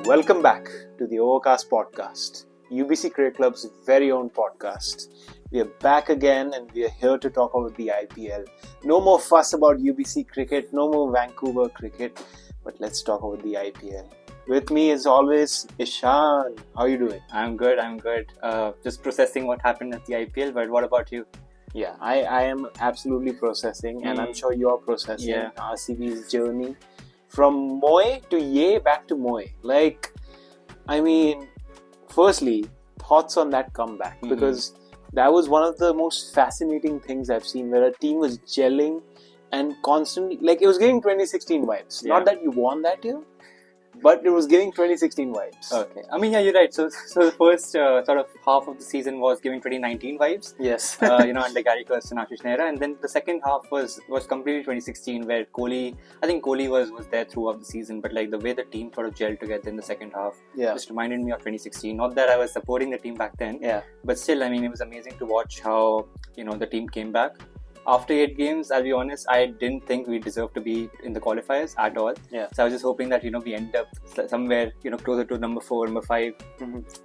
Welcome back to the Overcast podcast, UBC Cricket Club's very own podcast. We are back again and we are here to talk about the IPL. No more fuss about UBC cricket, no more Vancouver cricket, but let's talk about the IPL. With me as always, Ishan. How are you doing? I'm good. Just processing what happened at the IPL, but what about you? Yeah, I am absolutely processing and I'm sure you are processing RCB's journey from Moy to Ye back to Moy. Firstly, thoughts on that comeback because that was one of the most fascinating things I've seen where a team was gelling and constantly, it was giving 2016 vibes. Yeah. Not that you won that year, but it was giving 2016 vibes. Okay. You're right. So the first sort of half of the season was giving 2019 vibes. Yes. Under Gary Kirsten, Ashish Nehra, and then the second half was completely 2016, where Kohli was there throughout the season, but the way the team sort of gelled together in the second half just reminded me of 2016. Not that I was supporting the team back then, but still, it was amazing to watch how the team came back. After 8 games, I'll be honest, I didn't think we deserved to be in the qualifiers at all. Yeah. So I was just hoping that, we end up somewhere, closer to number 4, number 5.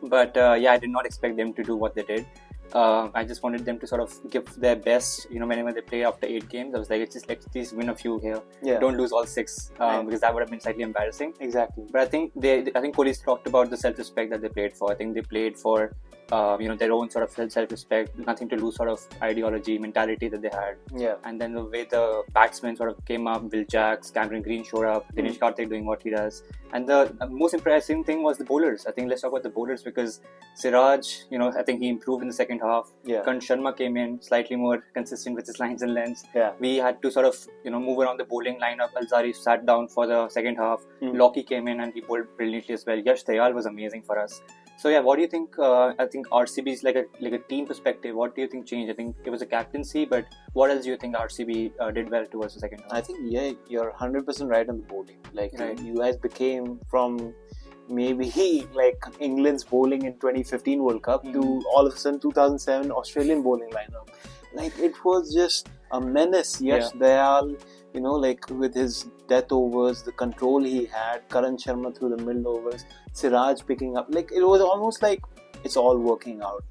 But I did not expect them to do what they did. I just wanted them to sort of give their best, whenever they play after 8 games. I was like, let's at least win a few here. Yeah. Don't lose all 6, because that would have been slightly embarrassing. Exactly. But I think Kohli's talked about the self-respect that they played for. I think they played for their own sort of self-respect, nothing to lose sort of ideology, mentality that they had. Yeah. And then the way the batsmen sort of came up, Will Jacks, Cameron Green showed up, Dinesh Karthik doing what he does. And the most impressive thing was the bowlers. I think let's talk about the bowlers because Siraj, I think he improved in the second half. Yeah. Kant Sharma came in slightly more consistent with his lines and lengths. Yeah. We had to sort of, move around the bowling lineup. Alzari sat down for the second half. Lockie came in and he bowled brilliantly as well. Yash Dayal was amazing for us. So what do you think? I think RCB's like a team perspective. What do you think changed? I think it was a captaincy, but what else do you think RCB did well towards the second half? I think you're 100% right on the bowling. Right. You guys became from maybe England's bowling in 2015 World Cup to all of a sudden 2007 Australian bowling lineup. It was just a menace. Yash Dayal, with his death overs, the control he had, Karan Sharma through the middle overs, Siraj picking up. It was almost like it's all working out.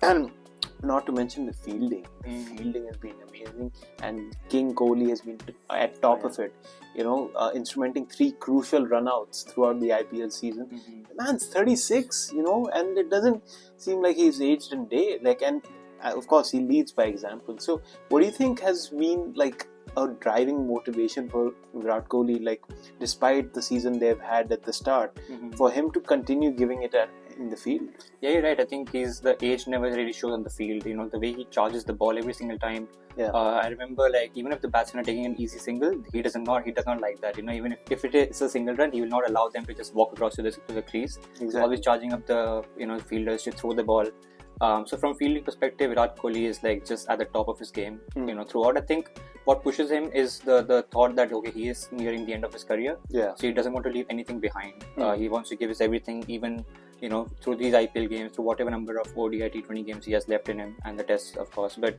And not to mention the fielding. The fielding has been amazing, and King Kohli has been at top of it. Instrumenting 3 crucial runouts throughout the IPL season. The man's 36, and it doesn't seem like he's aged in day. And of course, he leads by example. So, what do you think has been a driving motivation for Virat Kohli, despite the season they've had at the start, for him to continue giving it in the field? Yeah, you're right. I think the age never really shows on the field. The way he charges the ball every single time. Yeah. I remember even if the batsmen are taking an easy single, he does not like that. Even if it is a single run, he will not allow them to just walk across to the crease. Exactly. Always charging up the fielders to throw the ball. So from fielding perspective, Virat Kohli is just at the top of his game. Throughout, I think what pushes him is the thought that he is nearing the end of his career. Yeah. So he doesn't want to leave anything behind. He wants to give his everything, even through these IPL games, through whatever number of ODI T20 games he has left in him, and the tests, of course. But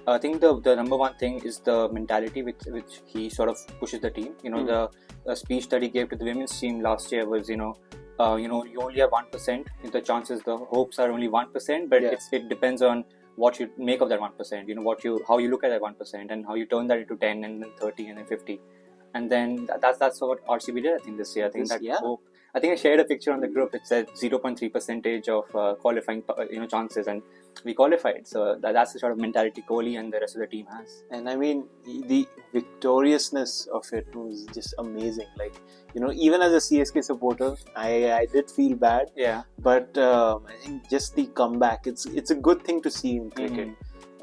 I think the number one thing is the mentality which he sort of pushes the team. The speech that he gave to the women's team last year was you only have 1%. The chances, the hopes are only 1%, but it depends on what you make of that 1%. How you look at that 1% and how you turn that into 10 and then 30 and then 50, and then that's what RCB did. I think this year. I think hope. I think I shared a picture on the group. It said 0.3% of qualifying chances, and we qualified. So that's the sort of mentality Kohli and the rest of the team has. And the victoriousness of it was just amazing. Even as a CSK supporter, I did feel bad. Yeah. But I think just the comeback, it's a good thing to see in cricket.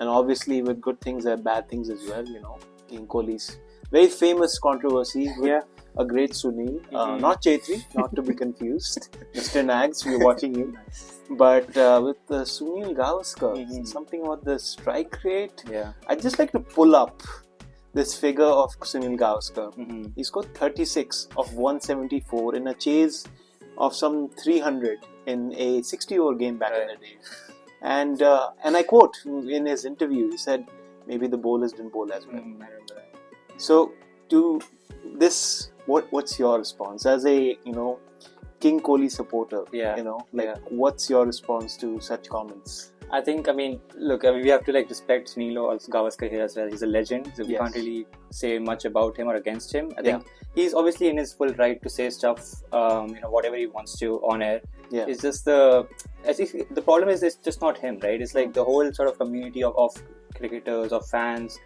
And obviously with good things there are bad things as well. King Kohli's very famous controversy with a great Sunil, not Chetri, not to be confused. Mr. Nags, we're watching you. But with Sunil Gavaskar, something about the strike rate. Yeah. I'd just like to pull up this figure of Sunil Gavaskar. He scored 36 of 174 in a chase of some 300 in a 60-over game back in the day. And I quote in his interview, he said, maybe the bowlers didn't bowl as well. I remember that. So to this, what's your response as a King Kohli supporter, Yeah. you know, like what's your response to such comments? I think, look, we have to respect Sunil Gavaskar here as well. He's a legend, so we can't really say much about him or against him. I think he's obviously in his full right to say stuff, whatever he wants to on air. Yeah. It's just the problem is it's just not him, right? It's like the whole sort of community of cricketers, of fans,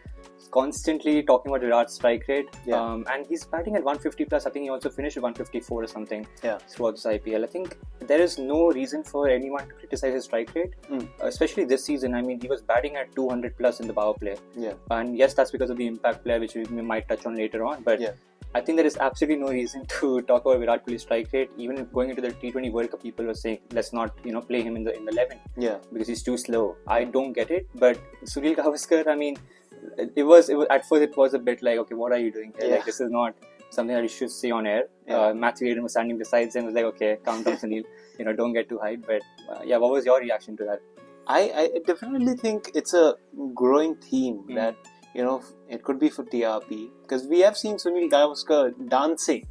constantly talking about Virat's strike rate. And he's batting at 150 plus. I think he also finished at 154 or something throughout this IPL. I think there is no reason for anyone to criticize his strike rate, especially this season. I mean, he was batting at 200 plus in the power play. And yes, that's because of the impact player, which we might touch on later on. But I think there is absolutely no reason to talk about Virat Kohli's strike rate. Even going into the T20 World Cup, people were saying, let's not, play him in the 11 because he's too slow. I don't get it. But Sunil Gavaskar, I mean, it was at first it was a bit like, okay, what are you doing here? Like, this is not something that you should say on air. Matthew Hayden was standing beside him, was like, okay, calm down, Sunil, don't get too hyped. But what was your reaction to that? I definitely think it's a growing theme that it could be for TRP, because we have seen Sunil Gavaskar dancing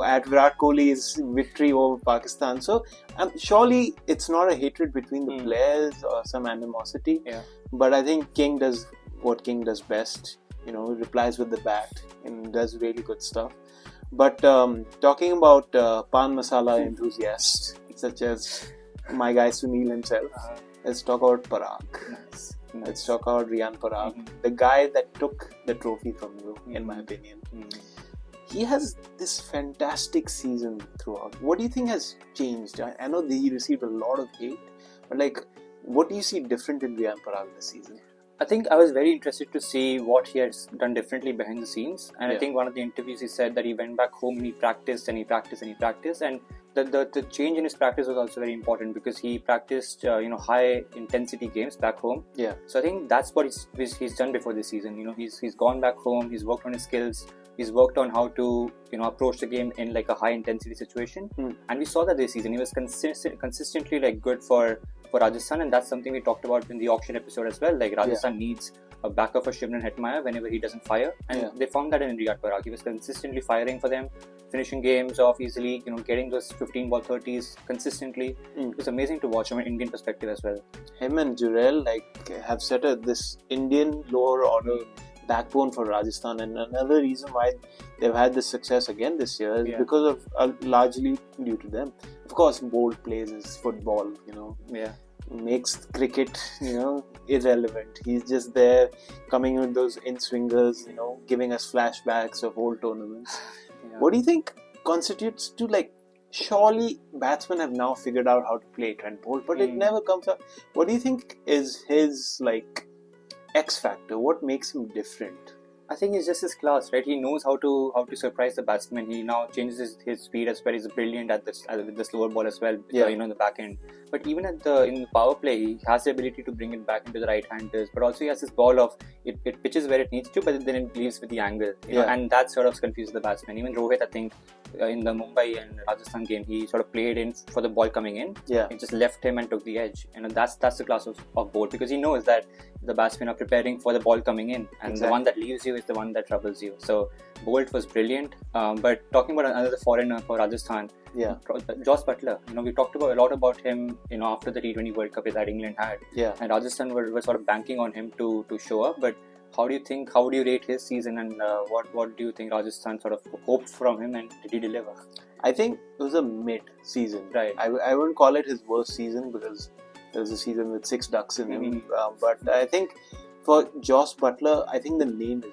at Virat Kohli's victory over Pakistan. So surely it's not a hatred between the players or some animosity. But I think King does what King does best, replies with the bat and does really good stuff. But talking about Pan Masala enthusiasts such as my guy Sunil himself, let's talk about Parag. Let's talk about Riyan Parag, the guy that took the trophy from you, in my opinion. He has this fantastic season throughout. What do you think has changed? I know that he received a lot of hate, but what do you see different in Riyan Parag this season? I think I was very interested to see what he has done differently behind the scenes. And I think one of the interviews he said that he went back home and he practiced and he practiced and he practiced. And the change in his practice was also very important because he practiced, high intensity games back home. So I think that's what he's done before this season. He's gone back home, he's worked on his skills, he's worked on how to, approach the game in like a high intensity situation. And we saw that this season. He was consistently good for Rajasthan, and that's something we talked about in the auction episode as well. Like Rajasthan needs a backup for Shimron Hetmyer whenever he doesn't fire, and they found that in Riyan Parag. He was consistently firing for them, finishing games off easily, getting those 15 ball 30s consistently. It was amazing to watch from an Indian perspective as well. Him and Jurel have set this Indian lower order backbone for Rajasthan, and another reason why they've had this success again this year is because of largely due to them. Of course, Bolt plays his football, makes cricket, irrelevant. He's just there coming with those in-swingers, giving us flashbacks of old tournaments. What do you think constitutes to surely batsmen have now figured out how to play Trent Bolt, but it never comes up. What do you think is his X factor? What makes him different? I think it's just his class, right? He knows how to surprise the batsman. He now changes his speed as well. He's brilliant with the slower ball as well, in the back end. But even in the power play, he has the ability to bring it back into the right-handers. But also he has this ball of, it pitches where it needs to, but then it leaves with the angle. And that sort of confuses the batsman. Even Rohit, I think, in the Mumbai and Rajasthan game, he sort of played in for the ball coming in. He just left him and took the edge. That's the class of Bolt, because he knows that the batsmen are preparing for the ball coming in, and the one that leaves you is the one that troubles you. So Bolt was brilliant. But talking about another foreigner for Rajasthan, Jos Buttler. We talked a lot about him, after the T20 World Cup that England had. And Rajasthan were sort of banking on him to show up. But how would you rate his season, and what do you think Rajasthan sort of hoped from him, and did he deliver? I think it was a mid-season. Right. I wouldn't call it his worst season because there was a season with 6 ducks in him. But I think for Jos Buttler, I think the name is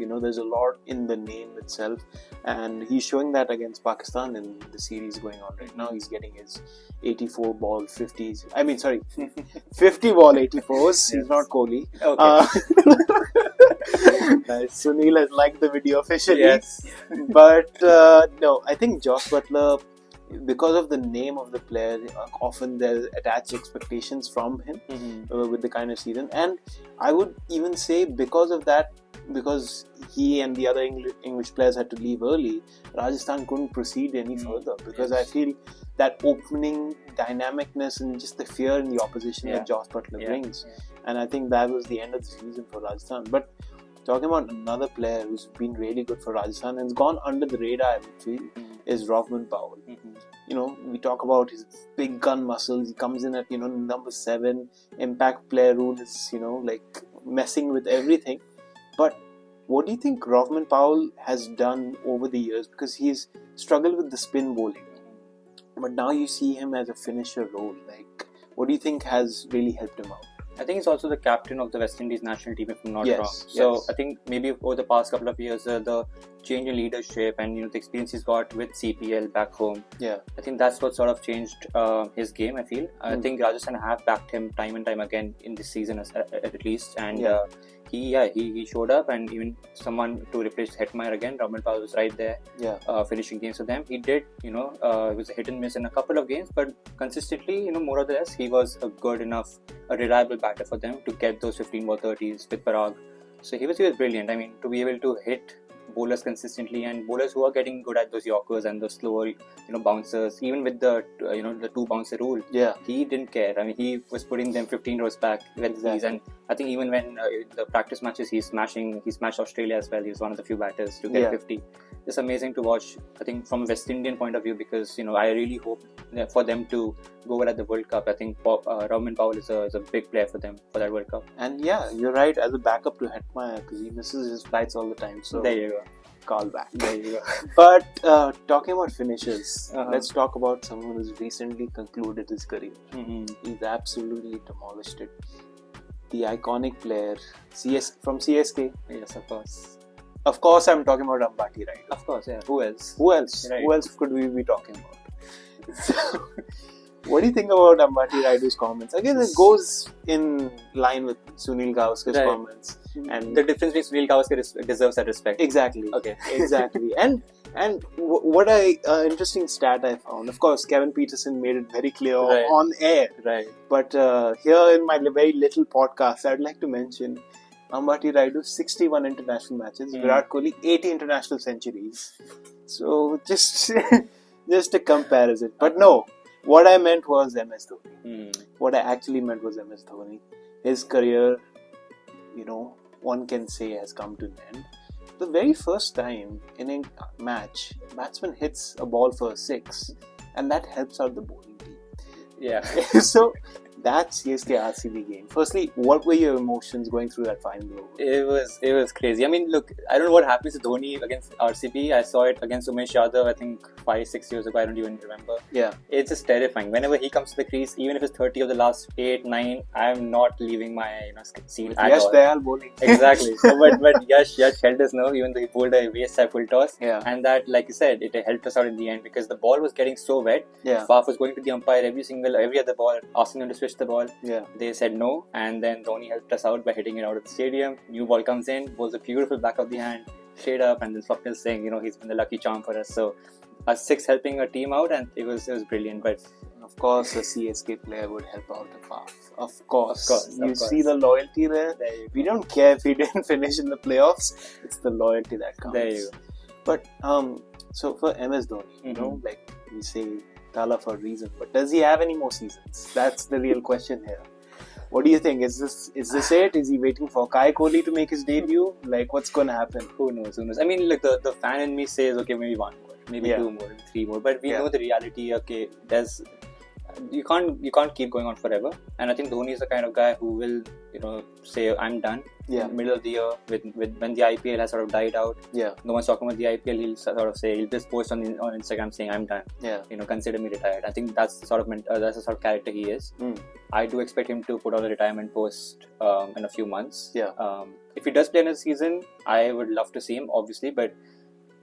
enough. There's a lot in the name itself, and he's showing that against Pakistan in the series going on right now. He's getting his 84 ball 50s. 50 ball 84s. He's not Kohli. Okay. Nice. Sunil has liked the video officially. Yes. But no, I think Jos Buttler, because of the name of the player, often there's attached expectations from him with the kind of season. And I would even say because of that, because he and the other English players had to leave early, Rajasthan couldn't proceed any further, because I feel that opening dynamicness and just the fear in the opposition that Jos Buttler brings. And I think that was the end of the season for Rajasthan. But talking about another player who's been really good for Rajasthan and has gone under the radar, I would feel, is Rovman Powell. we talk about his big gun muscles. He comes in at, number 7. Impact player rule is, like messing with everything. But what do you think Rovman Powell has done over the years? Because he's struggled with the spin bowling. But now you see him as a finisher role. Like, what do you think has really helped him out? I think he's also the captain of the West Indies national team, if I'm not wrong. So I think maybe over the past couple of years, the change in leadership and the experience he's got with CPL back home. Yeah, I think that's what sort of changed his game. I feel. I think Rajasthan have backed him time and time again in this season at least, and he showed up, and even someone to replace Hetmeyer again. Rovman Powell was right there, finishing games for them. He did, it was a hit and miss in a couple of games, but consistently, more or less, he was a good enough, a reliable batter for them to get those 15 ball 30s with Parag. So he was brilliant. I mean, to be able to hit bowlers consistently, and bowlers who are getting good at those Yorkers and those slower, bouncers, even with the, the 2 bouncer rule. Yeah, he didn't care. I mean, he was putting them 15 rows back with these, and I think even when the practice matches, he smashed Australia as well. He was one of the few batters to get 50. It's amazing to watch. I think from a West Indian point of view, because I really hope for them to go well at the World Cup. I think Rovman Powell is a big player for them for that World Cup. And you're right, as a backup to Hetmeyer, because he misses his flights all the time. So there you go. Call back. There you go. But talking about finishers, let's talk about someone who's recently concluded his career. He's absolutely demolished it. The iconic player from CSK. Yes, of course. Of course, I'm talking about Ambati Rayudu. Of course, yeah. Who else? Right. Who else could we be talking about? So, what do you think about Ambati Rayudu's comments? Again, it goes in line with Sunil Gavaskar's comments. And the difference between Sunil Gavaskar deserves that respect. Exactly. Okay. Exactly. And what interesting stat I found. Of course, Kevin Peterson made it very clear on air. Right. But here in my very little podcast, I'd like to mention Ambati Rayudu 61 international matches. Virat Kohli 80 international centuries. So just a comparison. But no, what I meant was MS Dhoni. What I actually meant was MS Dhoni. His career, one can say has come to an end. The very first time in a match, batsman hits a ball for a 6, and that helps out the bowling team. Yeah. So that CSK RCB game. Firstly, what were your emotions going through that final over? It was crazy. I mean, look, I don't know what happens to Dhoni against RCB. I saw it against Umesh Yadav, I think 5-6 years ago. I don't even remember. Yeah. It's just terrifying. Whenever he comes to the crease, even if it's 30 of the last 8-9, I'm not leaving my seat at all. Dayal bowling. Exactly. But Yash held us now, even though he pulled a waist side full toss. Yeah. And that, like you said, it helped us out in the end because the ball was getting so wet. Yeah. Faf was going to the umpire every other ball, asking him to switch the ball. Yeah. They said no, and then Dhoni helped us out by hitting it out of the stadium. New ball comes in, bowls a beautiful back of the hand, straight up, and then Swapnil saying, he's been the lucky charm for us. So a 6 helping a team out, and it was brilliant. But of course, a CSK player would help out the Faf. Of course. You see the loyalty there. We don't care if he didn't finish in the playoffs. It's the loyalty that counts. There you go. But so for MS Dhoni, like we say, Tala for a reason. But does he have any more seasons? That's the real question here. What do you think? Is this it? Is he waiting for Kai Kohli to make his debut? Like, what's going to happen? Who knows? I mean, look, the fan in me says, okay, maybe 1 more, maybe 2 more, maybe 3 more. But we know the reality. Okay, you can't keep going on forever. And I think Dhoni is the kind of guy who will, say, I'm done. Yeah. Middle of the year, when the IPL has sort of died out. Yeah. No one's talking about the IPL. He'll sort of say, he'll just post on Instagram saying, I'm done. Yeah. Consider me retired. I think that's the sort of character he is. I do expect him to put on a retirement post in a few months. Yeah. If he does play another season, I would love to see him, obviously, but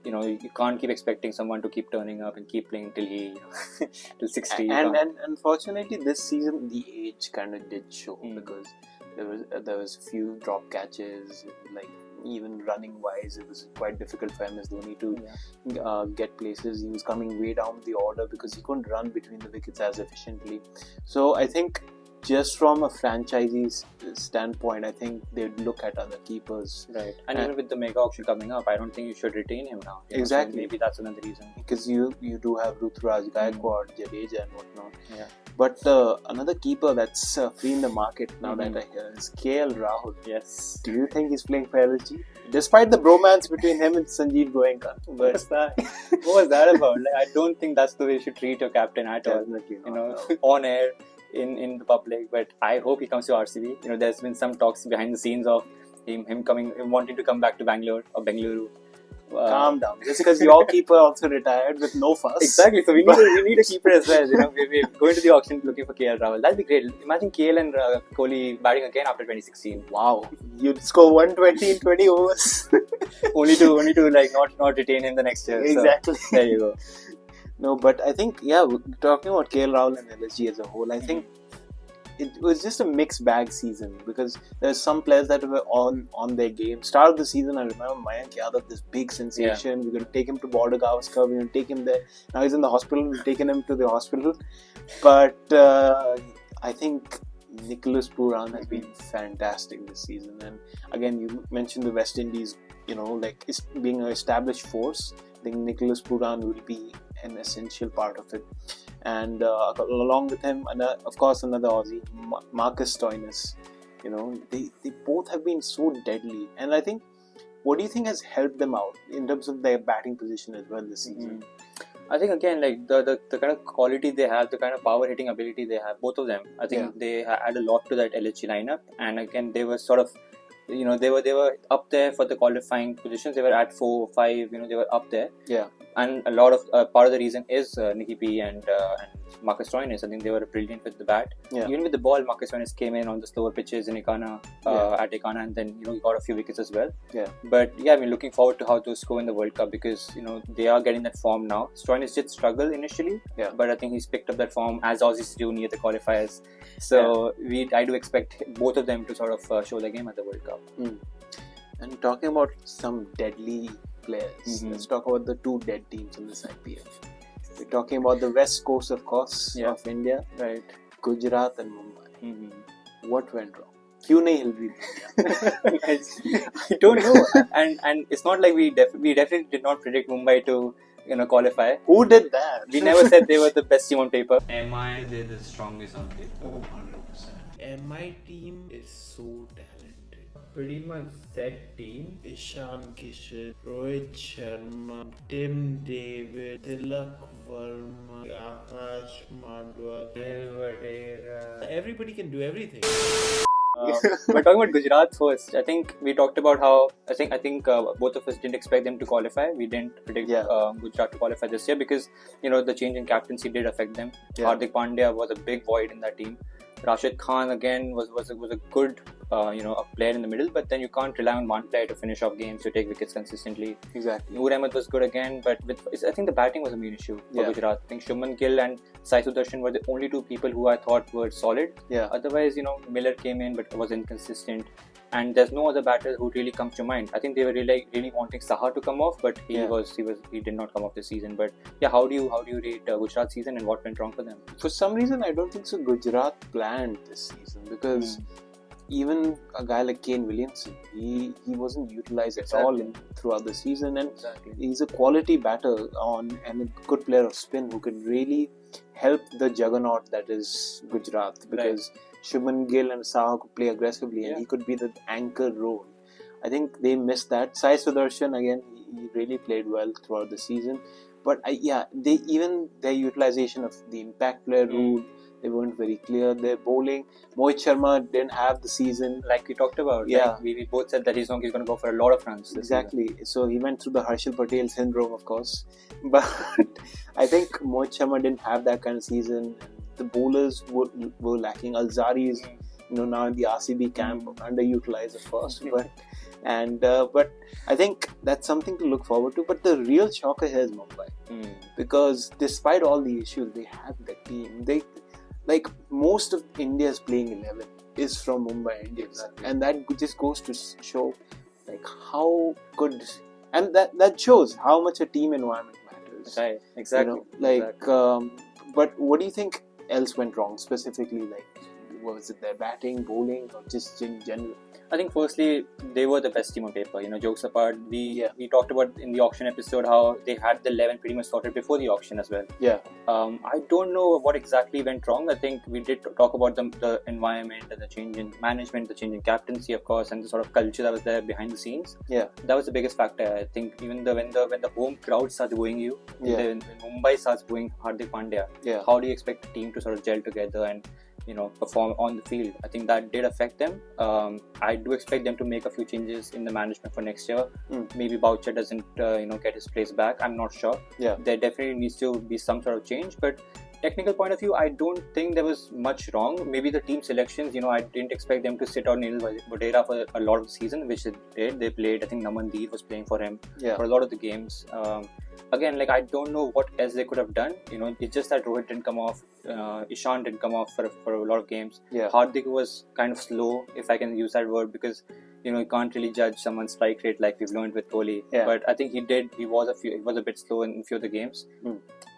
you can't keep expecting someone to keep turning up and keep playing till 60. And unfortunately, this season the age kind of did show because there was a few drop catches, like even running wise, it was quite difficult for MS Dhoni to get places. He was coming way down the order because he couldn't run between the wickets as efficiently. So I think just from a franchisee's standpoint, I think they'd look at other keepers. Right. And even with the mega auction coming up, I don't think you should retain him now. Exactly. So maybe that's another reason. Because you do have Ruturaj, Gaikwad, Jadeja and whatnot. Yeah. But another keeper that's free in the market now that I hear is KL Rahul. Yes. Do you think he's playing for LSG? Despite the bromance between him and Sanjeev Goenka. What was that? What was that about? Like, I don't think that's the way you should treat your captain at all. Definitely not. You know, on air, in the public. But I hope he comes to RCB. You know, there's been some talks behind the scenes of him wanting to come back to Bangalore or Bengaluru. Calm down. Just because your keeper also retired with no fuss. Exactly. So we need a keeper as well. You know, we're going to the auction looking for KL Rahul. That'd be great. Imagine KL and Kohli batting again after 2016. Wow. You'd score 120 in 20 overs. only to like not retain him the next year. Exactly. So, there you go. No, but I think talking about KL Rahul and LSG as a whole, I think it was just a mixed bag season because there's some players that were on their game. Start of the season, I remember Mayank Yadav, this big sensation. We're going to take him to Border Gavaskar. We're going to take him there. Now he's in the hospital. We've taken him to the hospital. But I think Nicholas Pooran has been fantastic this season. And again, you mentioned the West Indies, like it's being an established force. I think Nicholas Pooran will be an essential part of it. And along with him, of course, another Aussie, Marcus Stoinis. They both have been so deadly. And I think, what do you think has helped them out in terms of their batting position as well this season? I think again, like the kind of quality they have, the kind of power hitting ability they have, both of them. I think they add a lot to that LSG lineup. And again, they were sort of, they were up there for the qualifying positions. They were at 4 or 5. They were up there. Yeah. And a lot of part of the reason is Nicky P and Marcus Stoinis. I think they were brilliant with the bat. Yeah. Even with the ball, Marcus Stoinis came in on the slower pitches in Ekana, at Ekana, and then he got a few wickets as well. Yeah. But looking forward to how those go in the World Cup because they are getting that form now. Stoinis did struggle initially, but I think he's picked up that form as Aussies do near the qualifiers. So I do expect both of them to sort of show their game at the World Cup. And talking about some deadly players, let's talk about the two dead teams in this IPL. We're talking about the West Coast, of course, of India, right? Gujarat and Mumbai. What went wrong? Kyun nahi hil rahi? I don't know. And it's not like we definitely did not predict Mumbai to qualify. Who did that? We never said they were the best team on paper. MI, they're the strongest on paper. 100%. MI team is so talented. Pretty much set team. Ishan Kishan, Rohit Sharma, Tim David, Tilak Verma, Akash Madhwa, Vadera. Everybody can do everything. But talking about Gujarat first, I think we talked about how I think both of us didn't expect them to qualify. We didn't predict Gujarat to qualify this year because the change in captaincy did affect them. Hardik Pandya was a big void in that team. Rashid Khan again was a good a player in the middle, but then you can't rely on one player to finish off games to take wickets consistently. Exactly. Noor Ahmed was good again, but I think the batting was a main issue for Gujarat. I think Shubman Gill and Sai Sudarshan were the only two people who I thought were solid. Yeah. Otherwise, Miller came in but was inconsistent. And there's no other batter who really comes to mind. I think they were really wanting Saha to come off, but he did not come off this season. But how do you rate Gujarat season and what went wrong for them? For some reason, I don't think so. Gujarat planned this season because even a guy like Kane Williamson, he wasn't utilized at all throughout the season, and he's a quality batter and a good player of spin who could really help the juggernaut that is Gujarat because. Shubman Gill and Saha could play aggressively and he could be the anchor role. I think they missed that. Sai Sudarshan again, he really played well throughout the season. But their utilization of the impact player rule, they weren't very clear. Their bowling, Mohit Sharma didn't have the season. Like we talked about. Like we both said that he's going to go for a lot of runs. Exactly. So he went through the Harshal Patel syndrome, of course. But I think Mohit Sharma didn't have that kind of season. The bowlers were lacking. Alzari is, now in the RCB camp, underutilized, of course. But I think that's something to look forward to. But the real shocker here is Mumbai, because despite all the issues, they have the team. Like most of India's playing 11 is from Mumbai Indians, and that just goes to show like how good, and that shows how much a team environment matters. Right. Exactly. But what do you think else went wrong specifically? Like, Was it their batting, bowling, or just in general? I think firstly they were the best team on paper. Jokes apart, we talked about in the auction episode how they had the 11 pretty much sorted before the auction as well. Yeah. I don't know what exactly went wrong. I think we did talk about the environment and the change in management, the change in captaincy, of course, and the sort of culture that was there behind the scenes. Yeah. That was the biggest factor. I think even when the home crowd starts booing you, when Mumbai starts booing Hardik Pandya, how do you expect a team to sort of gel together and perform on the field? I think that did affect them. I do expect them to make a few changes in the management for next year. Maybe Boucher doesn't get his place back. I'm not sure. Yeah. There definitely needs to be some sort of change, but technical point of view, I don't think there was much wrong. Maybe the team selections, I didn't expect them to sit on Neil Vadera for a lot of the season, which they did. They played, I think Namandeep was playing for him for a lot of the games. Again, I don't know what else they could have done. It's just that Rohit didn't come off, Ishan didn't come off for a lot of games. Hardik was kind of slow, if I can use that word, because you can't really judge someone's strike rate like we've learned with Kohli. But I think he was a bit slow in a few of the games.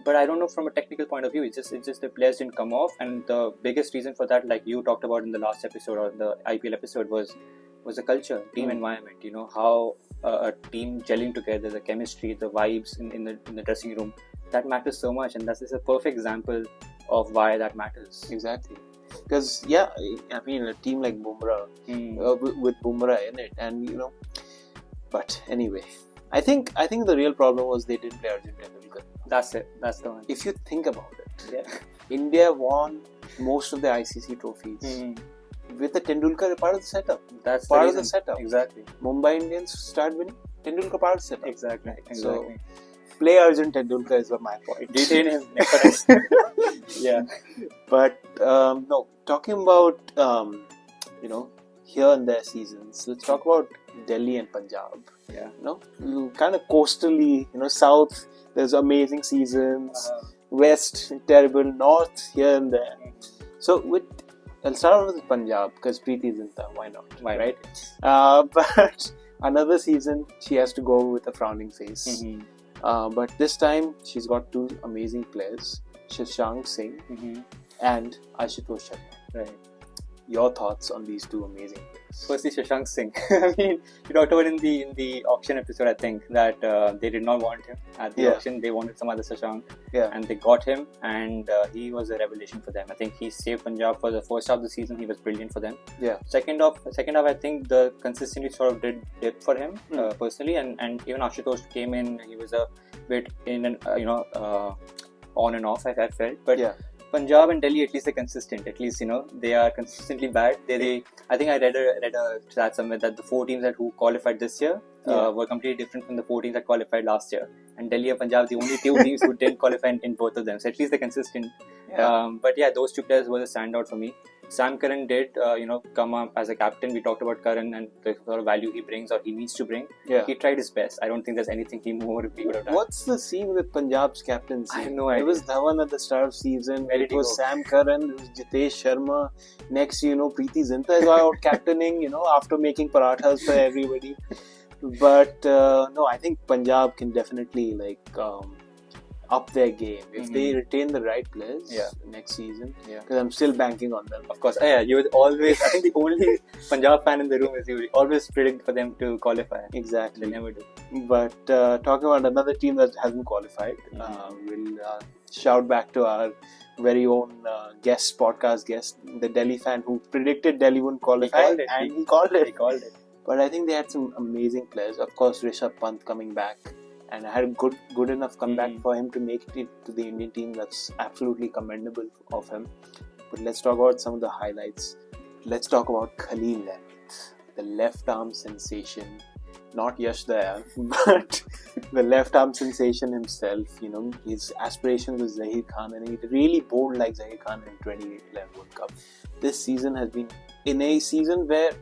But I don't know, from a technical point of view, it's just the players didn't come off, and the biggest reason for that, like you talked about in the last episode or the IPL episode, was the culture, team environment. How a team gelling together, the chemistry, the vibes in the dressing room, that matters so much, and that's a perfect example of why that matters. Exactly. Because I mean, a team like Bumrah, with Bumrah in it, and but anyway, I think the real problem was they didn't play Arjun Tendulkar. That's it. That's the one. If you think about it, India won most of the ICC trophies with the Tendulkar part of the setup. That's part of the setup. Exactly. Mumbai Indians start winning, Tendulkar part of the setup. Exactly. So play Arjun Tendulkar is my point. Retain him. Yeah. But no, talking about here and there seasons, let's talk about Delhi and Punjab. Yeah. Kind of coastally, south there's amazing seasons, west terrible, north here and there. So I'll start off with Punjab because Preeti Zinta, why not? Right? But another season she has to go with a frowning face. But this time she's got two amazing players, Shashank Singh and Ashutosh Sharma. Right. Your thoughts on these two amazing players? Firstly, Shashank Singh. I mean, you talked about in the auction episode, I think, that they did not want him at the auction. They wanted some other Shashank, and they got him, and he was a revelation for them. I think he saved Punjab for the first half of the season. He was brilliant for them. Yeah. Second half, I think the consistency sort of did dip for him personally, and even Ashutosh came in. He was a bit in and on and off. I felt, but Punjab and Delhi, at least they're consistent. At least they are consistently bad. I think I read a stat somewhere that the 4 teams who qualified this year were completely different from the 4 teams that qualified last year. And Delhi and Punjab, the only 2 teams who didn't qualify in both of them. So at least they're consistent. But those 2 players were the standout for me. Sam Curran did, come up as a captain. We talked about Curran and the sort of value he brings or he needs to bring. Yeah. He tried his best. I don't think there's anything he would have done. What's the scene with Punjab's captaincy? I have no idea. It was Dhawan at the start of season. Where did it was Sam Curran. It was Jitesh Sharma. Next, Preeti Zinta is out captaining, after making parathas for everybody. But no, I think Punjab can definitely up their game if they retain the right players next season. Because I'm still banking on them. Of course, you would always. I think the only Punjab fan in the room is you. Always predict for them to qualify. Exactly. They never do. But talking about another team that hasn't qualified, we'll shout back to our very own podcast guest, the Delhi fan who predicted Delhi wouldn't qualify, he called it. But I think they had some amazing players. Of course, Rishabh Pant coming back. And I had a good enough comeback for him to make it to the Indian team. That's absolutely commendable of him. But let's talk about some of the highlights. Let's talk about Khalil Ahmed, the left arm sensation. Not Yash Dayal, but the left arm sensation himself. His aspirations with Zahir Khan, and he really bowled like Zahir Khan in 2011 World Cup. This season has been in a season where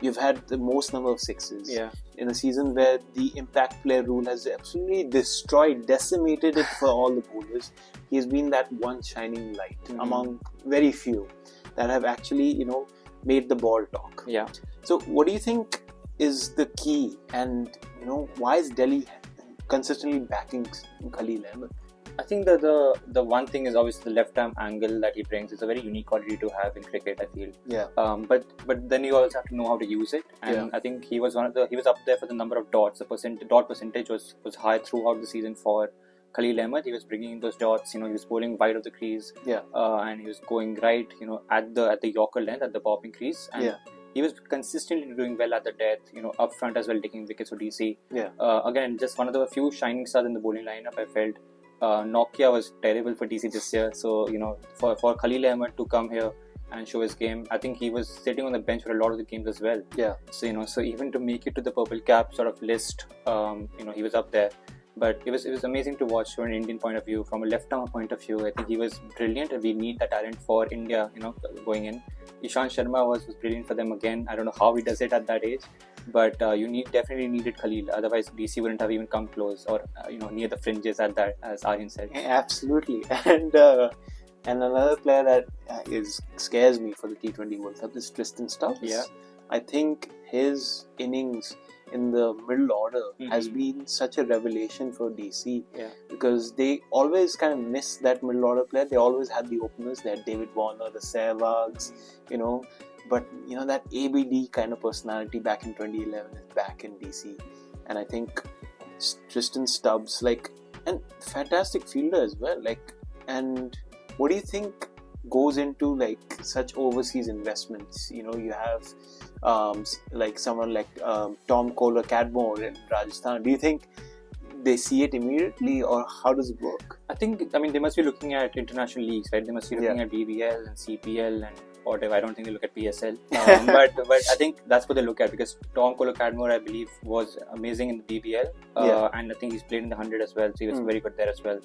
you've had the most number of sixes. Yeah. In a season where the impact player rule has absolutely decimated it for all the bowlers. He has been that one shining light among very few that have actually, made the ball talk. Yeah. So what do you think is the key, and why is Delhi consistently backing Khalil Ahmed? I think that the one thing is obviously the left arm angle that he brings is a very unique quality to have in cricket, I feel. Yeah. But then you also have to know how to use it, and I think he was up there for the number of dots. The dot percentage was high throughout the season for Khalil Ahmed. He was bringing in those dots. He was bowling wide of the crease. And he was going right. At the Yorker length, at the popping crease. And he was consistently doing well at the death. Up front as well, taking wickets for DC. Again, just one of the few shining stars in the bowling lineup. I felt Nokia was terrible for DC this year. So for Khalil Ahmed to come here and show his game, I think he was sitting on the bench for a lot of the games as well. So so even to make it to the purple cap sort of list, he was up there. But it was amazing to watch from an Indian point of view, from a left-arm point of view. I think he was brilliant, and we need that talent for India, going in. Ishant Sharma was brilliant for them again. I don't know how he does it at that age, but definitely needed Khalil. Otherwise, DC wouldn't have even come close or near the fringes at that, as Aryan said. Absolutely, and another player that scares me for the T20 World Cup is Tristan Stubbs. I think his innings in the middle order has been such a revelation for DC because they always kind of miss that middle order player. They always had the openers. They had David Warner, the Sehwags, but that ABD kind of personality back in 2011 is back in DC, and I think Tristan Stubbs, and fantastic fielder as well. And what do you think goes into such overseas investments? You have someone like Tom Kohler-Cadmore in Rajasthan. Do you think they see it immediately, or how does it work? I mean, they must be looking at international leagues, right? They must be looking at BBL and CPL and whatever. I don't think they look at PSL. But I think that's what they look at, because Tom Kohler-Cadmore, I believe, was amazing in the BBL. And I think he's played in the 100 as well, so he was very good there as well.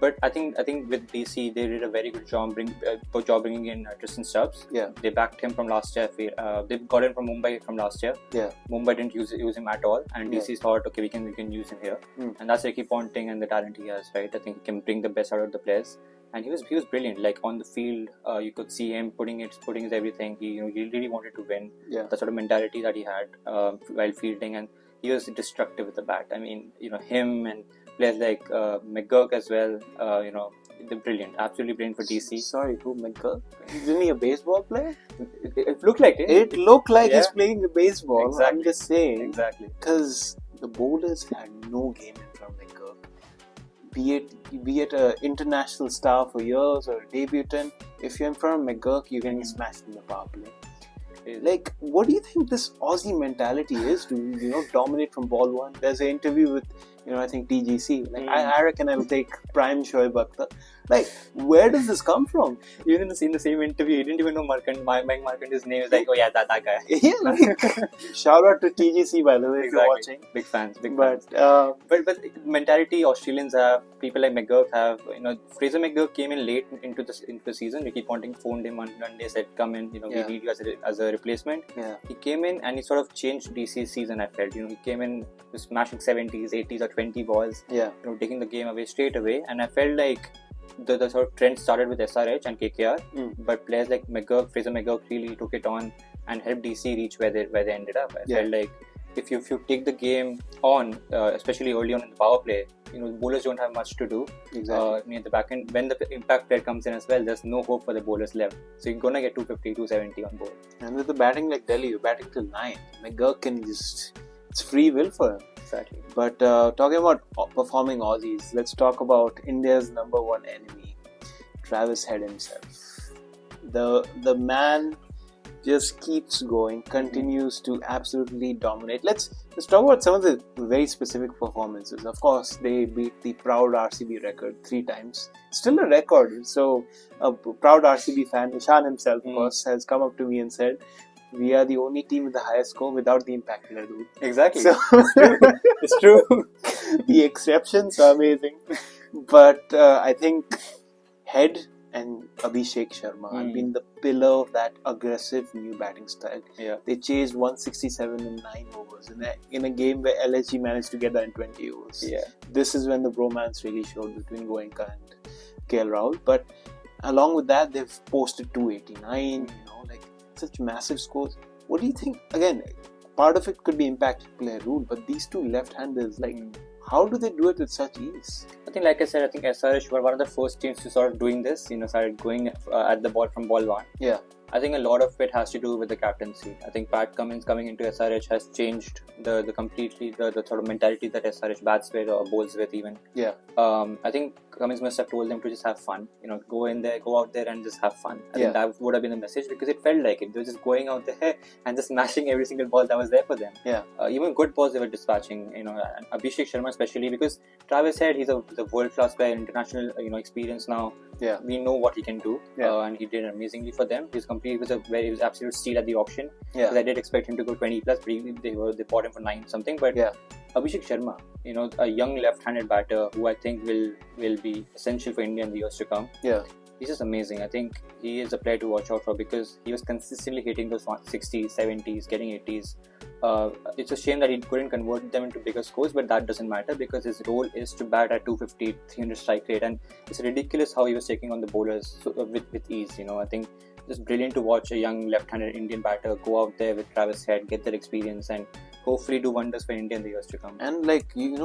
But I think with DC, they did a very good job bringing in Tristan Stubbs. They backed him from last year. They got him from Mumbai from last year. Mumbai didn't use him at all, and DC thought, okay, we can use him here. And that's Ricky Ponting and the talent he has, right? I think he can bring the best out of the players. And he was brilliant. On the field, you could see him putting his everything. He really wanted to win. The sort of mentality that he had while fielding, and he was destructive with the bat. I mean, him and players like McGurk as well. They're brilliant, absolutely brilliant for DC. Sorry, who, McGurk? Isn't he a baseball player? It looked like it. It looked like he's playing the baseball. Exactly. I'm just saying. Exactly. Because the bowlers had no game in from McGurk. Be it an international star for years or a debutant, if you're in front of McGurk, you're getting smashed in the power play. What do you think this Aussie mentality is to dominate from ball one? There's an interview with I think TGC. I reckon I'll take prime Shoaib Akhtar. Where does this come from? Even in the same interview, he didn't even know Mike Markande's name. Is like, oh yeah, that guy. Shout out to TGC, by the way, if you're watching. Big fans. But mentality Australians have, people like McGurk have. Fraser McGurk came in late into the season. Ricky Ponting phoned him one day, said, "Come in. We need you as a replacement." He came in and he sort of changed DC's season. I felt. He came in smashing 70s, 80s, or 20 balls. Taking the game away straight away, and I felt like the sort of trend started with SRH and KKR, but players like Fraser McGurk really took it on and helped DC reach where they ended up. I felt like if you take the game on, especially early on in the power play, bowlers don't have much to do near the back end. When the impact player comes in as well, there's no hope for the bowlers left. So you're gonna get 250, 270 on board. And with the batting like Delhi, you're batting till 9. McGurk can it's free will for him. Exactly. But talking about performing Aussies, let's talk about India's number one enemy, Travis Head himself. The man just keeps going, continues to absolutely dominate. Let's talk about some of the very specific performances. Of course, they beat the proud RCB record 3 times. Still a record. So a proud RCB fan, Ishan himself, of course, has come up to me and said, we are the only team with the highest score without the impact player, dude. Exactly. So, it's true. The exceptions are amazing. But I think Head and Abhishek Sharma have been the pillar of that aggressive new batting style. They chased 167 in 9 overs in a game where LSG managed to get that in 20 overs. This is when the bromance really showed between Goenka and KL Rahul. But along with that, they've posted 289, such massive scores. What do you think? Again, part of it could be impact player rule, but these two left-handers, How do they do it with such ease? I think, like I said, I think SRH were one of the first teams to sort of doing this. Started going at the ball from ball one. Yeah. I think a lot of it has to do with the captaincy. I think Pat Cummins coming into SRH has changed the completely the sort of mentality that SRH bats with or bowls with even. Yeah. I think Cummins must have told them to just have fun. Go out there and just have fun. I think that would have been the message, because it felt like it. They were just going out there and just smashing every single ball that was there for them. Yeah. Even good balls they were dispatching. And Abhishek Sharma especially, because Travis Head, he's a world-class player, international experience now. Yeah. We know what he can do. Yeah. And he did amazingly for them. He was absolute steal at the auction. Yeah. I did expect him to go 20 plus, but they bought him for 9 something. But Abhishek Sharma, a young left-handed batter who I think will be essential for India in the years to come. Yeah. He's just amazing. I think he is a player to watch out for, because he was consistently hitting those 60s, 70s, getting 80s. It's a shame that he couldn't convert them into bigger scores, but that doesn't matter, because his role is to bat at 250, 300 strike rate, and it's ridiculous how he was taking on the bowlers with ease. I think just brilliant to watch a young left-handed Indian batter go out there with Travis Head, get that experience, and hopefully do wonders for India in the years to come. And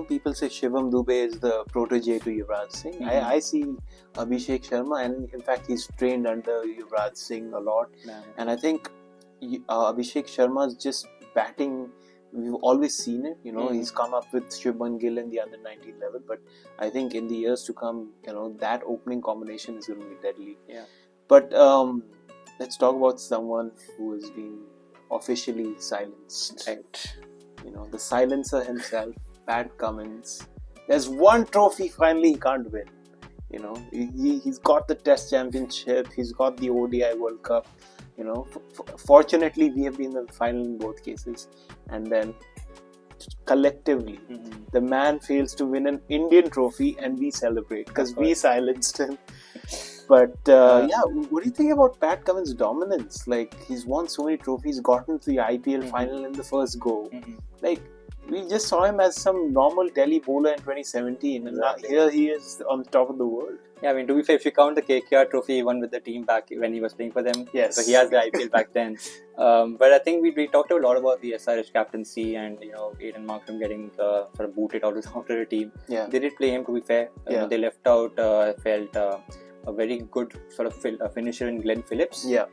people say Shivam Dubey is the protege to Yuvraj Singh. Mm-hmm. I see Abhishek Sharma, and in fact he's trained under Yuvraj Singh a lot. Man. And I think Abhishek Sharma's just batting, we've always seen it. He's come up with Shubman Gill in the under-19 level, but I think in the years to come, that opening combination is going to be deadly. Yeah. But let's talk about someone who has been officially silenced. Right. The silencer himself, Pat Cummins. There's one trophy finally he can't win. He's got the Test Championship, he's got the ODI World Cup. Fortunately, we have been in the final in both cases. And then collectively, the man fails to win an Indian trophy, and we celebrate because we silenced him. But what do you think about Pat Cummins' dominance? He's won so many trophies, gotten to the IPL final in the first go. We just saw him as some normal Delhi bowler in 2017, and now here he is on top of the world. Yeah, to be fair, if you count the KKR trophy he won with the team back when he was playing for them, yes. So he has the IPL back then. But I think we talked a lot about the SRH captaincy and Aiden Markram getting sort of booted out of the team. Yeah. They did play him, to be fair. They left out, I felt, a very good sort of finisher in Glenn Phillips. Yeah.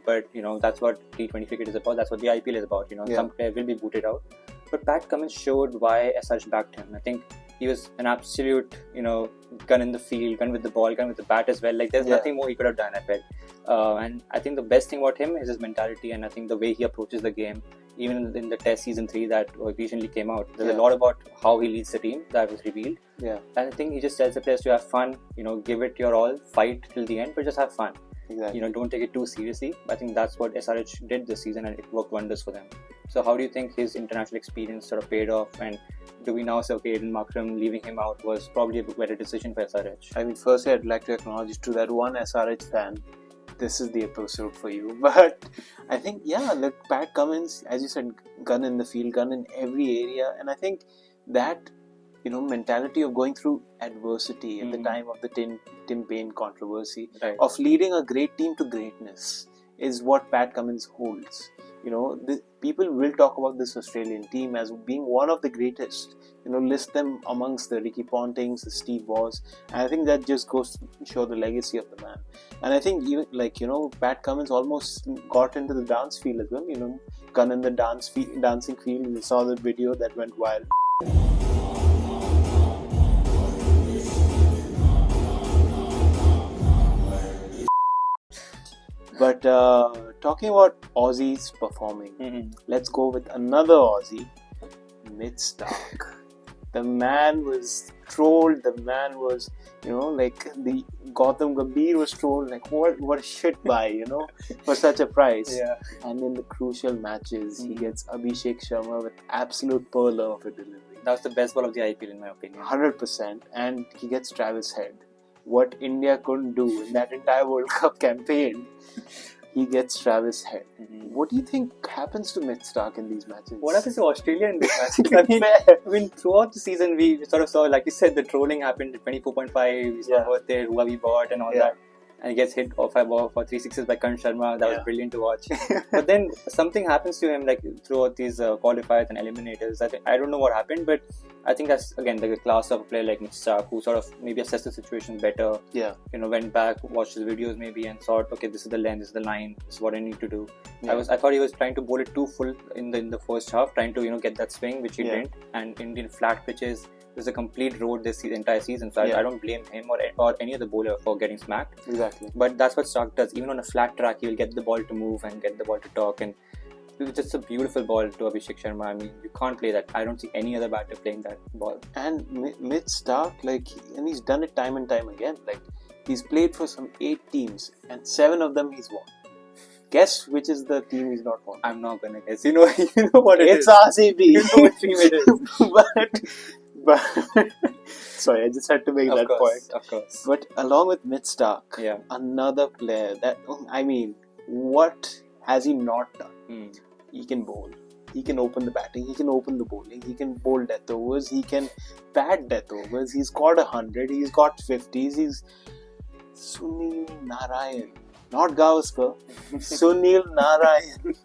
But that's what T20 cricket is about. That's what the IPL is about. Some player will be booted out. But Pat Cummins showed why SRH backed him. I think he was an absolute, gun in the field, gun with the ball, gun with the bat as well. There's nothing more he could have done, I felt. And I think the best thing about him is his mentality, and I think the way he approaches the game. Even in the Test Season 3 that recently came out, there's a lot about how he leads the team that was revealed. Yeah. And I think he just tells the players to have fun, give it your all, fight till the end, but just have fun. Exactly. Don't take it too seriously. I think that's what SRH did this season, and it worked wonders for them. So how do you think his international experience sort of paid off, and do we now say, okay, Aiden Markram, leaving him out was probably a better decision for SRH? Firstly, I'd like to acknowledge to that one SRH fan, this is the episode for you. But I think, Pat Cummins, as you said, gun in the field, gun in every area. And I think that, mentality of going through adversity at the time of the Tim Paine controversy, of leading a great team to greatness, is what Pat Cummins holds. People will talk about this Australian team as being one of the greatest. List them amongst the Ricky Pontings, the Steve Waugh, and I think that just goes to show the legacy of the man. And I think even Pat Cummins almost got into the dance field as well. Gun in the dancing field. We saw the video that went wild. But talking about Aussies performing, let's go with another Aussie, Mitch Starc. The man was trolled. The man was, the Gautam Gambhir was trolled. What a shit buy, for such a price. Yeah. And in the crucial matches, he gets Abhishek Sharma with absolute pearl of a delivery. That was the best ball of the IPL in my opinion. 100%. And he gets Travis Head. What India couldn't do in that entire World Cup campaign, he gets Travis Head. What do you think happens to Mitch Starc in these matches? What happens to Australia in these matches? I mean, throughout the season, we sort of saw, like you said, the trolling happened at 24.5. We saw what who we bought and all that. and he gets hit off a ball for 3 sixes by Karan Sharma. That was brilliant to watch. But then something happens to him like throughout these qualifiers and eliminators. I don't know what happened, but I think that's again the class of a player like Mitch Starc, who sort of maybe assessed the situation better. Yeah. Went back, watched his videos maybe, and thought, okay, this is the length, this is the line, this is what I need to do. Yeah. I thought he was trying to bowl it too full in the first half, trying to get that swing, which he didn't. And Indian flat pitches, it was a complete road this entire season. So I don't blame him or any other bowler for getting smacked. Exactly. But that's what Starc does. Even on a flat track, he will get the ball to move and get the ball to talk. And it was just a beautiful ball to Abhishek Sharma. I mean, you can't play that. I don't see any other batter playing that ball. And Mitch Starc, and he's done it time and time again. Like, he's played for some 8 teams, and 7 of them he's won. Guess which is the team he's not won? I'm not gonna guess. You know what it is. It's RCB. You know which team it is. but sorry, I just had to make that point. Of course. But along with Mitch Starc, Yeah. another player what has he not done? He can bowl. He can open the batting. He can open the bowling. He can bowl death overs. He can bat death overs. He's got 100. He's got 50s. He's Sunil Narayan, not Gavaskar. Sunil Narayan.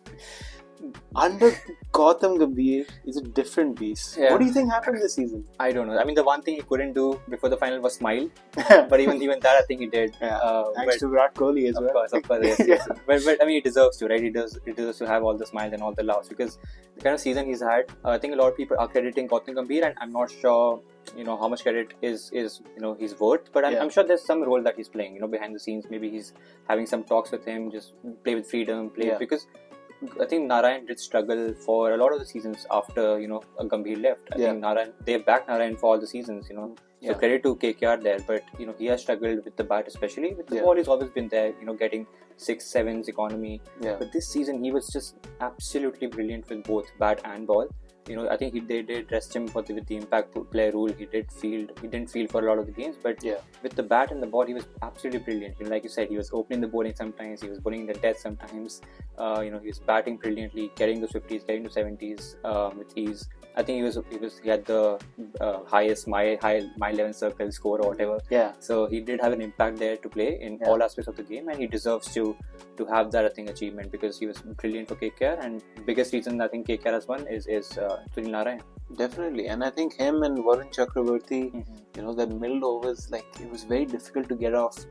Under Gautam Gambhir is a different beast. Yeah. What do you think happened this season? I don't know. I mean, the one thing he couldn't do before the final was smile. But even that, I think he did. Thanks to Virat Kohli as well. Of course, yes. Yeah. But I mean, he deserves to, right? He deserves to have all the smiles and all the laughs, because the kind of season he's had. I think a lot of people are crediting Gautam Gambhir, and I'm not sure, how much credit is he's worth. But I'm sure there's some role that he's playing, behind the scenes. Maybe he's having some talks with him, just play with freedom, because I think Narayan did struggle for a lot of the seasons after Gambhir left. I think they backed Narayan for all the seasons. So credit to KKR there, but he has struggled with the bat, especially with the ball. He's always been there, getting 6, 7s economy. But this season he was just absolutely brilliant with both bat and ball. I think they did rest him with the impact player rule. He didn't field for a lot of the games, but with the bat and the ball, he was absolutely brilliant. Like you said, he was opening the bowling sometimes, he was bowling the death sometimes. He was batting brilliantly, getting those 50s, getting to 70s with ease. I think he had the highest my 11 circle score or whatever. So he did have an impact there to play in all aspects of the game, and he deserves to have that achievement, because he was brilliant for KKR, and biggest reason I think KKR has won is Sunil Narayan. Definitely, and I think him and Varun Chakravarti, the middle overs, it was very difficult to get off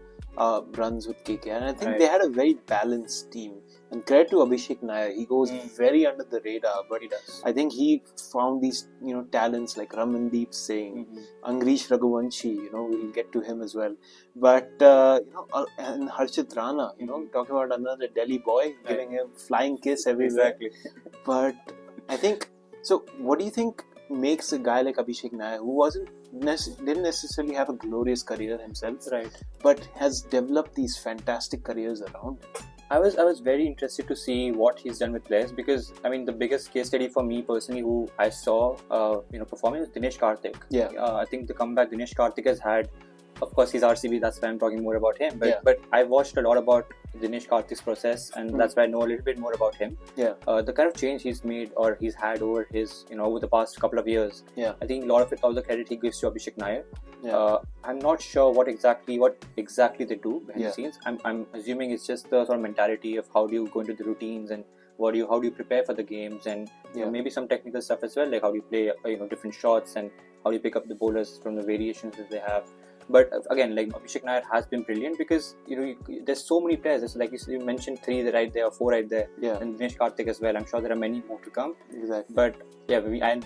runs with KKR, and I think they had a very balanced team. And credit to Abhishek Nair, he goes very under the radar, but he does. I think he found these talents like Ramandeep Singh, Angrish Raghuvanshi, we'll get to him as well. But and Harshit Rana, talking about another Delhi boy, giving him flying kiss everywhere. Exactly. But I think, so what do you think makes a guy like Abhishek Nair, who didn't necessarily have a glorious career himself, but has developed these fantastic careers around him? I was very interested to see what he's done with players, because I mean the biggest case study for me personally, who I saw performing, was Dinesh Karthik. I think the comeback Dinesh Karthik has had. Of course, he's RCB, that's why I'm talking more about him. But I watched a lot about Dinesh Karthik's process, and that's why I know a little bit more about him. The kind of change he's made or he's had over his, over the past couple of years. I think a lot of it, all the credit he gives to Abhishek Nair. I'm not sure what exactly they do behind the scenes. I'm assuming it's just the sort of mentality of how do you go into the routines, and how do you prepare for the games, and maybe some technical stuff as well, like how do you play different shots, and how do you pick up the bowlers from the variations that they have. But again, like Abhishek Nair has been brilliant, because there's so many players. There's, like you mentioned, 3 right there, or 4 right there, and Dinesh Karthik as well. I'm sure there are many more to come. Exactly. But I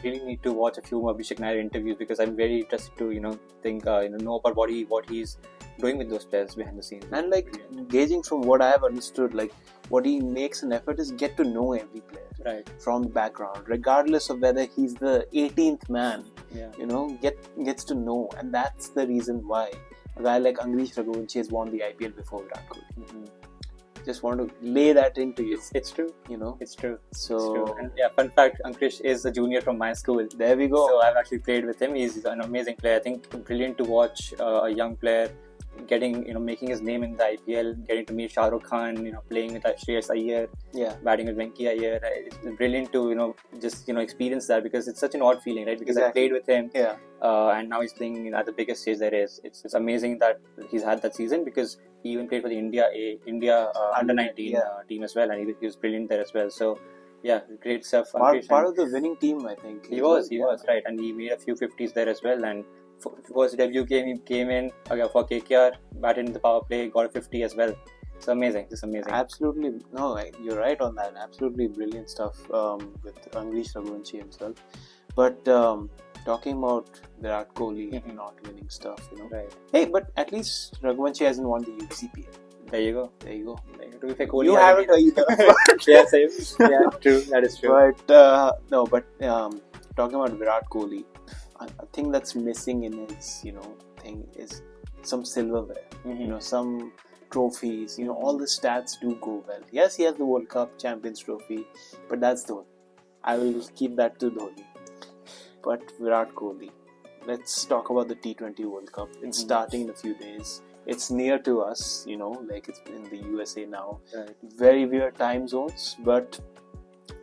really need to watch a few more Abhishek Nair interviews, because I'm very interested to know about what he's doing with those players behind the scenes. And gauging from what I have understood, what he makes an effort is get to know every player from the background, regardless of whether he's the 18th man. Gets to know, and that's the reason why a guy like Angrish Raghuvanshi has won the IPL before Virat Kohli. Just want to lay that into you. It's true. It's true. So it's true. And fun fact, Angrish is a junior from my school. There we go. So I've actually played with him. He's an amazing player. I think brilliant to watch a young player getting, making his name in the IPL, getting to meet Shah Rukh Khan, playing with Shreyas Iyer, batting with Venki Iyer. It's brilliant to, just, experience that, because it's such an odd feeling, right? Because I played with him, and now he's playing at the biggest stage there is. It's amazing that he's had that season, because he even played for the India under 19 team as well, and he was brilliant there as well. So, yeah, great stuff. Part of the winning team, I think. He was right, and he made a few 50s there as well. And first debut game, he came in for KKR, batted in the power play, got a 50 as well. It's amazing, just amazing. Absolutely, no, you're right on that. Absolutely brilliant stuff with Amrish Raghuvanshi himself. But talking about Virat Kohli not winning stuff, Right. Hey, but at least Raghuvanshi hasn't won the UCPL. There you go. To be fair, Kohli You haven't either. Yeah, same. Yeah, true. That is true. But talking about Virat Kohli, I think that's missing in his thing is some silverware. Some trophies. All the stats do go well. Yes, he has the World Cup Champions Trophy, but that's Dhoni. I will keep that to Dhoni. But Virat Kohli, let's talk about the T20 World Cup. It's starting in a few days. It's near to us, like it's in the USA now. Right. Very weird time zones, but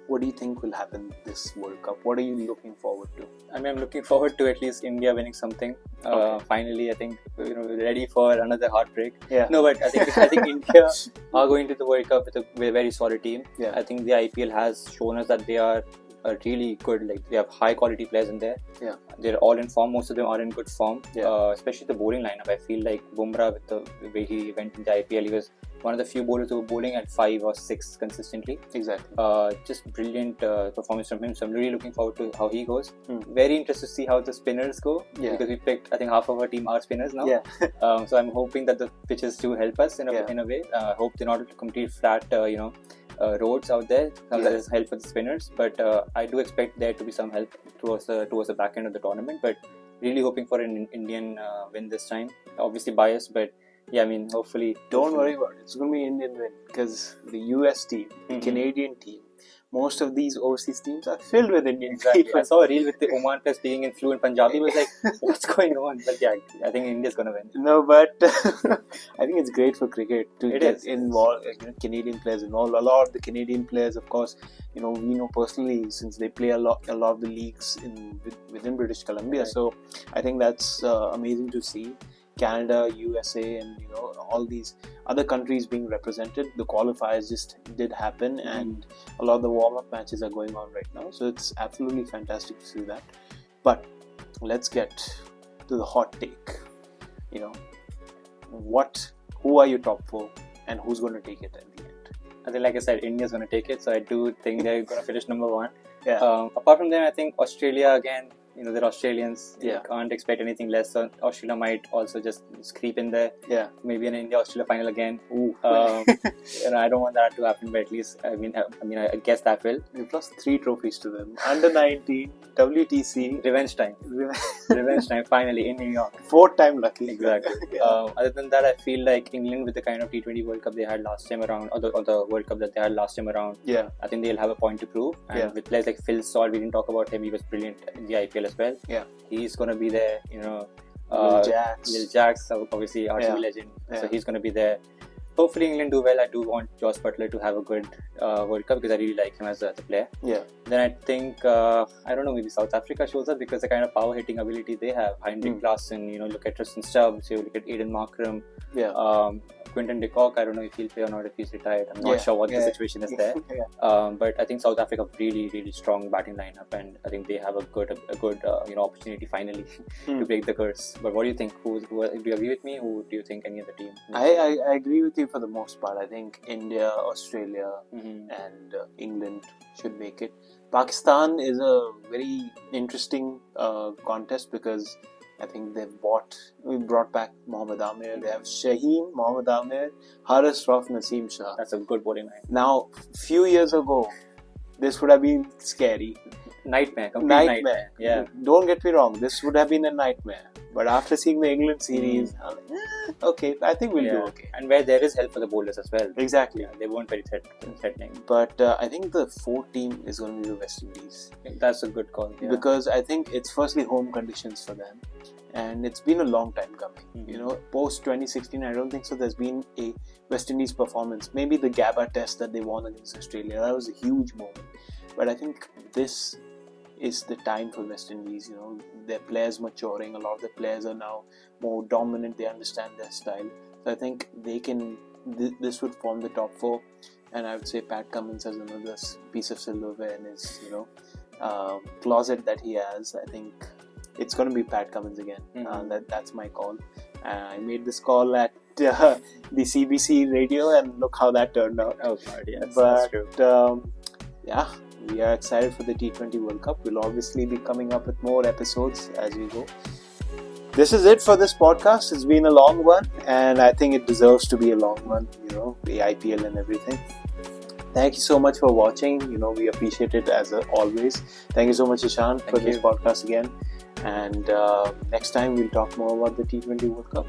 what do you think will happen this World Cup? What are you looking forward to? I mean, I'm looking forward to at least India winning something. Finally, I think ready for another heartbreak. Yeah. No, but I think India are going to the World Cup with a very solid team. Yeah. I think the IPL has shown us that they are really good. Like, they have high quality players in there. Yeah. They're all in form. Most of them are in good form. Yeah. Especially the bowling lineup. I feel like Bumrah, with the way he went in the IPL, he was one of the few bowlers who were bowling at 5 or 6 consistently. Exactly. Just brilliant performance from him. So I'm really looking forward to how he goes. Hmm. Very interested to see how the spinners go. Yeah. Because we picked, I think, half of our team are spinners now. Yeah. So I'm hoping that the pitches do help us in a way. Hope they're not complete flat, roads out there. That is help for the spinners. But I do expect there to be some help towards the back end of the tournament. But really hoping for an Indian win this time. Obviously biased, but yeah, I mean, hopefully. Don't worry about it. It's going to be Indian win, because the US team, the Canadian team, most of these overseas teams are filled with Indian people. I saw a reel with the Oman players speaking in fluent Punjabi. I was like, what's going on? But yeah, I think India's going to win. No, but I think it's great for cricket to It get is. involved, Canadian players involved. A lot of the Canadian players, of course, we know personally, since they play a lot of the leagues within British Columbia. Right. So I think that's amazing to see. Canada, USA, and all these other countries being represented. The qualifiers just did happen, and a lot of the warm-up matches are going on right now. So it's absolutely fantastic to see that. But let's get to the hot take. Who are your top 4, and who's going to take it at the end? I think, like I said, India's going to take it. So I do think they're going to finish number 1. Yeah. Apart from them, I think Australia again. They're Australians. Yeah. You can't expect anything less. So Australia might also just creep in there. Yeah. Maybe an India-Australia final again. Ooh. I don't want that to happen, but at least I guess that will. We've lost 3 trophies to them. Under 19, WTC, Revenge time. Revenge time. Finally in New York. 4th time lucky. Exactly. Yeah. Other than that, I feel like England, with the kind of T20 World Cup they had last time around, or the World Cup that they had last time around, Yeah. I think they'll have a point to prove. And with players like Phil Salt, we didn't talk about him. He was brilliant in the IPL as well. Yeah. He's going to be there, Will Jacks. Will Jacks, obviously RCB legend. Yeah. So he's going to be there. Hopefully England do well. I do want Josh Butler to have a good World Cup, because I really like him as a player. Yeah. Then I think, I don't know, maybe South Africa shows up, because the kind of power hitting ability they have. Heinrich Klaassen, look at Tristan Stubbs, you look at Aiden Markram, Yeah. Quinton de Kock. I don't know if he'll play or not, if he's retired. I'm not sure what the situation is there. Yeah. But I think South Africa have really, really strong batting lineup, and I think they have a good opportunity finally to break the curse. But what do you think? Do you agree with me? Who do you think any other team? I agree with you for the most part. I think India, Australia, Mm-hmm. and England should make it. Pakistan is a very interesting contest, because I think we brought back Mohammad Amir. They have Shaheen, Mohammad Amir, Haris Rauf, Naseem Shah. That's a good bowling line. Now, few years ago, this would have been scary. Nightmare. Complete Nightmare. Yeah. Don't get me wrong. This would have been a nightmare. But after seeing the England series, I'm like, okay, I think we'll do okay. And where there is help for the bowlers as well. Exactly. Yeah, they weren't very threatening. But I think the fourth team is going to be the West Indies. That's a good call. Yeah. Because I think it's firstly home conditions for them. And it's been a long time coming. You know, post 2016, I don't think so there's been a West Indies performance. Maybe the Gabba test that they won against Australia, that was a huge moment. But I think this is the time for West Indies. You know, their players maturing. A lot of the players are now more dominant. They understand their style. So I think they can. This would form the top four. And I would say Pat Cummins has another piece of silverware in his, closet that he has. I think it's going to be Pat Cummins again. That's my call. I made this call at the CBC radio, and look how that turned out. Oh God, yes, but that's true. We are excited for the T20 World Cup. We'll obviously be coming up with more episodes as we go. This is it for this podcast. It's been a long one, and I think it deserves to be a long one. You know, the IPL and everything. Thank you so much for watching. You know, we appreciate it as always. Thank you so much, Ishan, for this podcast again. And next time we'll talk more about the T20 World Cup.